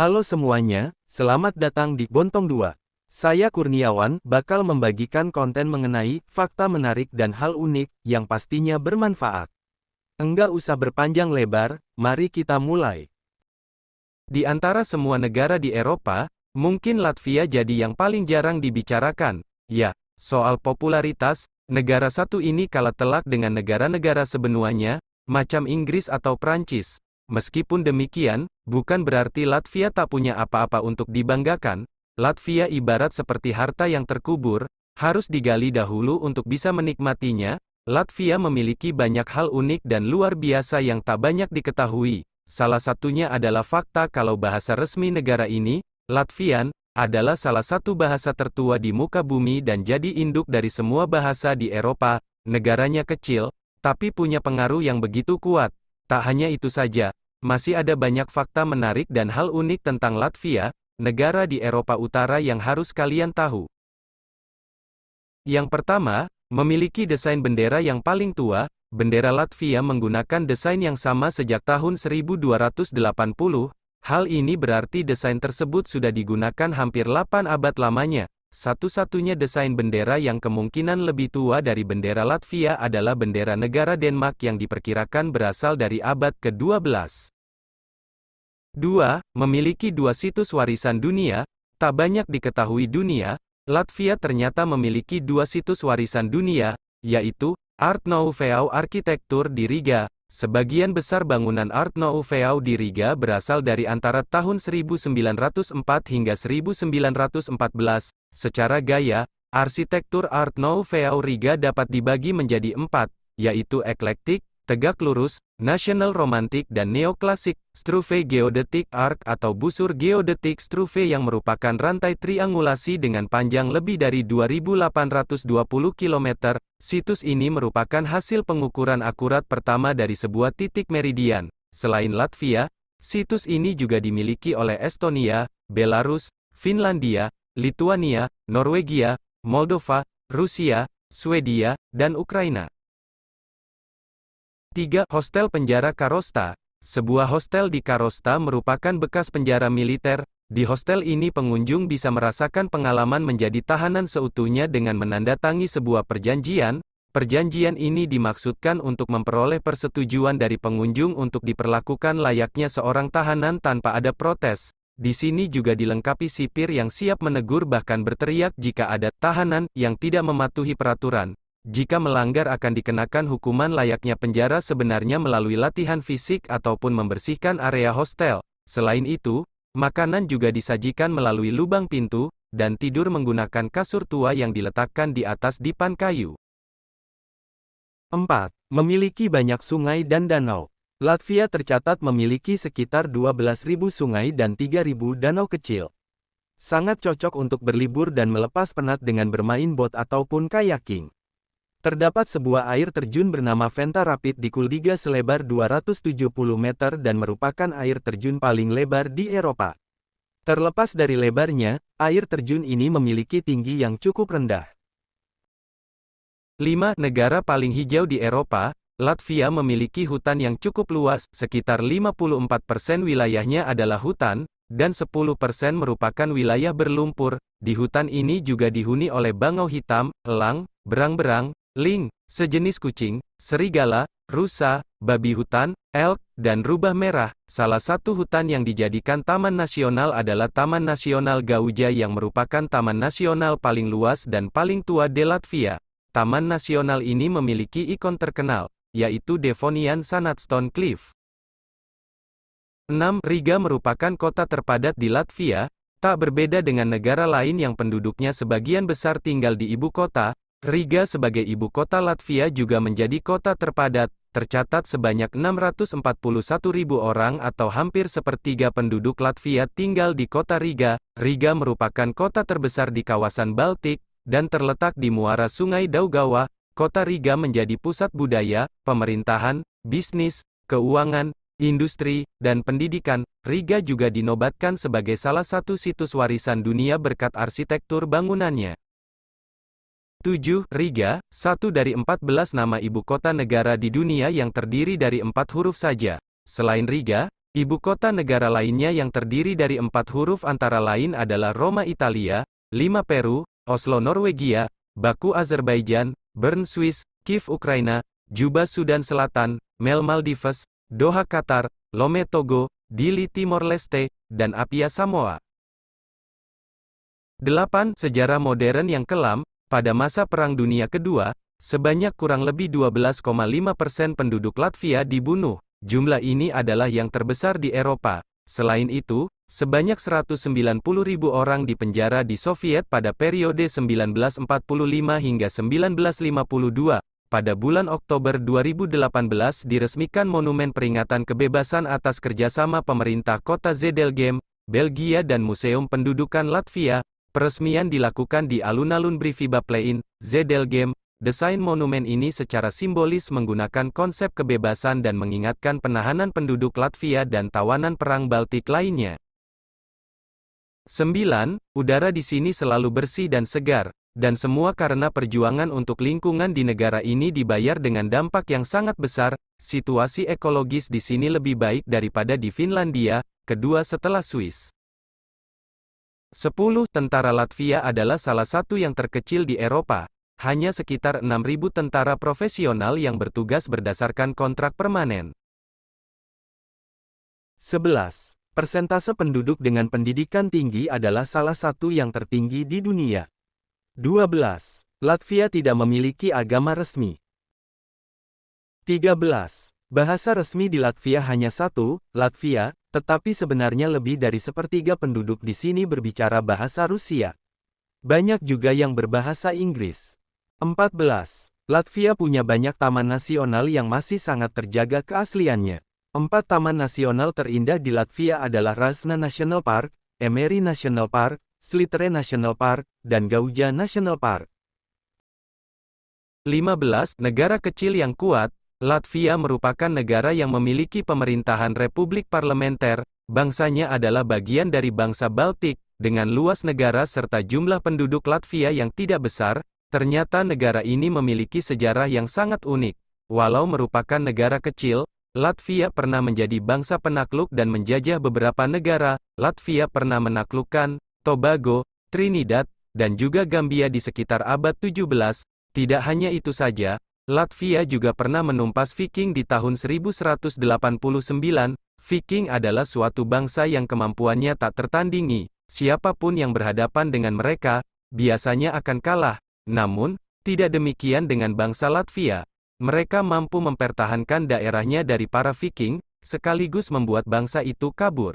Halo semuanya, selamat datang di Bontong 2. Saya Kurniawan, bakal membagikan konten mengenai fakta menarik dan hal unik yang pastinya bermanfaat. Enggak usah berpanjang lebar, mari kita mulai. Di antara semua negara di Eropa, mungkin Latvia jadi yang paling jarang dibicarakan. Ya, soal popularitas, negara satu ini kalah telak dengan negara-negara sebenuanya, macam Inggris atau Prancis. Meskipun demikian, bukan berarti Latvia tak punya apa-apa untuk dibanggakan. Latvia ibarat seperti harta yang terkubur, harus digali dahulu untuk bisa menikmatinya. Latvia memiliki banyak hal unik dan luar biasa yang tak banyak diketahui. Salah satunya adalah fakta kalau bahasa resmi negara ini, Latvian, adalah salah satu bahasa tertua di muka bumi dan jadi induk dari semua bahasa di Eropa. Negaranya kecil, tapi punya pengaruh yang begitu kuat. Tak hanya itu saja, masih ada banyak fakta menarik dan hal unik tentang Latvia, negara di Eropa Utara yang harus kalian tahu. Yang pertama, memiliki desain bendera yang paling tua. Bendera Latvia menggunakan desain yang sama sejak tahun 1280. Hal ini berarti desain tersebut sudah digunakan hampir 8 abad lamanya. Satu-satunya desain bendera yang kemungkinan lebih tua dari bendera Latvia adalah bendera negara Denmark yang diperkirakan berasal dari abad ke-12. 2. Memiliki 2 situs warisan dunia. Tak banyak diketahui dunia, Latvia ternyata memiliki 2 situs warisan dunia, yaitu Art Nouveau Arsitektur di Riga. Sebagian besar bangunan Art Nouveau di Riga berasal dari antara tahun 1904 hingga 1914. Secara gaya, arsitektur Art Nouveau Riga dapat dibagi menjadi 4, yaitu eklektik, tegak lurus, nasional romantik dan neoklasik. Struve Geodetic Arc atau busur geodetik Struve yang merupakan rantai triangulasi dengan panjang lebih dari 2.820 km. Situs ini merupakan hasil pengukuran akurat pertama dari sebuah titik meridian. Selain Latvia, situs ini juga dimiliki oleh Estonia, Belarus, Finlandia, Lituania, Norwegia, Moldova, Rusia, Swedia, dan Ukraina. 3. Hostel Penjara Karosta. Sebuah hostel di Karosta merupakan bekas penjara militer. Di hostel ini pengunjung bisa merasakan pengalaman menjadi tahanan seutuhnya dengan menandatangani sebuah perjanjian. Perjanjian ini dimaksudkan untuk memperoleh persetujuan dari pengunjung untuk diperlakukan layaknya seorang tahanan tanpa ada protes. Di sini juga dilengkapi sipir yang siap menegur bahkan berteriak jika ada tahanan yang tidak mematuhi peraturan. Jika melanggar akan dikenakan hukuman layaknya penjara sebenarnya melalui latihan fisik ataupun membersihkan area hostel. Selain itu, makanan juga disajikan melalui lubang pintu, dan tidur menggunakan kasur tua yang diletakkan di atas dipan kayu. 4. Memiliki banyak sungai dan danau. Latvia tercatat memiliki sekitar 12.000 sungai dan 3.000 danau kecil. Sangat cocok untuk berlibur dan melepas penat dengan bermain bot ataupun kayaking. Terdapat sebuah air terjun bernama Venta Rapid di Kuldiga selebar 270 meter dan merupakan air terjun paling lebar di Eropa. Terlepas dari lebarnya, air terjun ini memiliki tinggi yang cukup rendah. 5. Negara paling hijau di Eropa. Latvia memiliki hutan yang cukup luas, sekitar 54% wilayahnya adalah hutan, dan 10% merupakan wilayah berlumpur. Di hutan ini juga dihuni oleh bangau hitam, elang, berang-berang, ling, sejenis kucing, serigala, rusa, babi hutan, elk, dan rubah merah. Salah satu hutan yang dijadikan taman nasional adalah Taman Nasional Gauja yang merupakan taman nasional paling luas dan paling tua di Latvia. Taman nasional ini memiliki ikon terkenal, yaitu Devonian Sandstone Cliff. 6. Riga merupakan kota terpadat di Latvia. Tak berbeda dengan negara lain yang penduduknya sebagian besar tinggal di ibu kota, Riga sebagai ibu kota Latvia juga menjadi kota terpadat. Tercatat sebanyak 641.000 orang atau hampir sepertiga penduduk Latvia tinggal di kota Riga. Riga merupakan kota terbesar di kawasan Baltik, dan terletak di muara sungai Daugava. Kota Riga menjadi pusat budaya, pemerintahan, bisnis, keuangan, industri, dan pendidikan. Riga juga dinobatkan sebagai salah satu situs warisan dunia berkat arsitektur bangunannya. 7. Riga, satu dari 14 nama ibu kota negara di dunia yang terdiri dari 4 huruf saja. Selain Riga, Ibu kota negara lainnya yang terdiri dari 4 huruf antara lain adalah Roma Italia, Lima Peru, Oslo Norwegia, Baku Azerbaijan, Bern Swiss, Kiev Ukraina, Juba Sudan Selatan, Mel Maldives, Doha Qatar, Lome Togo, Dili Timor Leste, dan Apia Samoa. 8. Sejarah modern yang kelam. Pada masa Perang Dunia Kedua, sebanyak kurang lebih 12,5% penduduk Latvia dibunuh. Jumlah ini adalah yang terbesar di Eropa. Selain itu, sebanyak 190.000 orang dipenjara di Soviet pada periode 1945 hingga 1952. Pada bulan Oktober 2018 diresmikan Monumen Peringatan Kebebasan atas kerjasama pemerintah kota Zedelgem, Belgia dan Museum Pendudukan Latvia. Peresmian dilakukan di alun-alun Briviba-Plein, Zedelgem. Desain monumen ini secara simbolis menggunakan konsep kebebasan dan mengingatkan penahanan penduduk Latvia dan tawanan perang Baltik lainnya. 9. Udara di sini selalu bersih dan segar, dan semua karena perjuangan untuk lingkungan di negara ini dibayar dengan dampak yang sangat besar. Situasi ekologis di sini lebih baik daripada di Finlandia, kedua setelah Swiss. 10. Tentara Latvia adalah salah satu yang terkecil di Eropa. Hanya sekitar 6.000 tentara profesional yang bertugas berdasarkan kontrak permanen. 11. Persentase penduduk dengan pendidikan tinggi adalah salah satu yang tertinggi di dunia. 12. Latvia tidak memiliki agama resmi. 13. Bahasa resmi di Latvia hanya satu, Latvia, tetapi sebenarnya lebih dari sepertiga penduduk di sini berbicara bahasa Rusia. Banyak juga yang berbahasa Inggris. 14. Latvia punya banyak taman nasional yang masih sangat terjaga keasliannya. 4 taman nasional terindah di Latvia adalah Rasna National Park, Emeri National Park, Slitere National Park, dan Gauja National Park. 15. Negara kecil yang kuat. Latvia merupakan negara yang memiliki pemerintahan republik parlementer. Bangsanya adalah bagian dari bangsa Baltik, dengan luas negara serta jumlah penduduk Latvia yang tidak besar. Ternyata negara ini memiliki sejarah yang sangat unik. Walau merupakan negara kecil, Latvia pernah menjadi bangsa penakluk dan menjajah beberapa negara. Latvia pernah menaklukkan Tobago, Trinidad, dan juga Gambia di sekitar abad 17. Tidak hanya itu saja, Latvia juga pernah menumpas Viking di tahun 1189. Viking adalah suatu bangsa yang kemampuannya tak tertandingi. Siapapun yang berhadapan dengan mereka, biasanya akan kalah. Namun, tidak demikian dengan bangsa Latvia. Mereka mampu mempertahankan daerahnya dari para Viking, sekaligus membuat bangsa itu kabur.